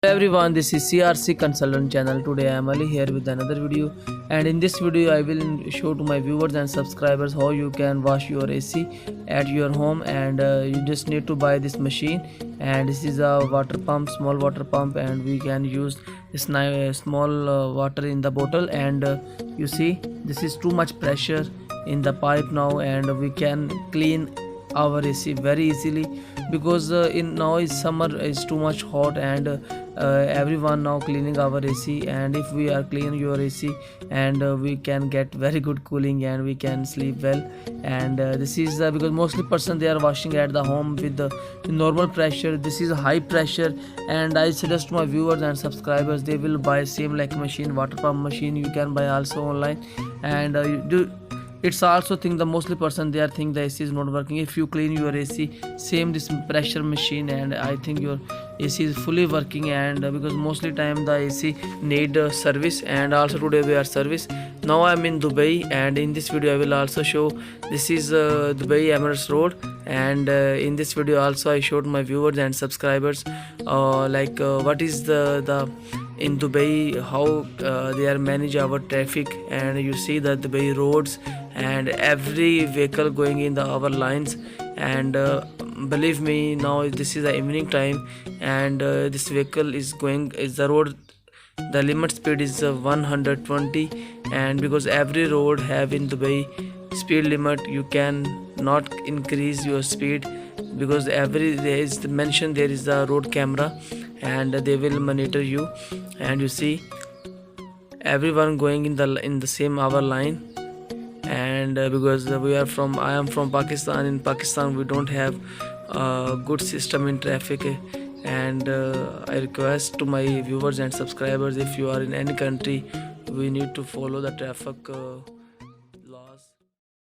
Everyone, this is CRC Consultant channel. Today I am Ali here with another video, and in this video I will show to my viewers and subscribers how you can wash your AC at your home. And you just need to buy this machine, and this is a water pump, small water pump, and we can use this small water in the bottle. And you see, this is too much pressure in the pipe now, and we can clean our AC very easily, because in now is summer, is too much hot, and everyone now cleaning our AC. And if we are clean your AC, and we can get very good cooling and we can sleep well. And this is because mostly person they are washing at the home with the normal pressure. This is high pressure, and I suggest to my viewers and subscribers they will buy same like machine, water pump machine. You can buy also online, and you do. It's also think the mostly person they are think the AC is not working. If you clean your AC, same this pressure machine, and I think your AC is fully working. And because mostly time the AC need service, and also today we are service. Now I am in Dubai, and in this video I will also show this is Dubai Emirates Road. And in this video also I showed my viewers and subscribers what is the in Dubai, how they are manage our traffic. And you see the Dubai roads and every vehicle going in our lines. And believe me, now this is the evening time, and this vehicle is going is the road, the limit speed is 120. And because every road have in Dubai speed limit, you can not increase your speed, because every there is mentioned there is the road camera, and they will monitor you. And you see everyone going in the same our line. And because I am from Pakistan. In Pakistan we don't have good system in traffic. And I request to my viewers and subscribers, if you are in any country, we need to follow the traffic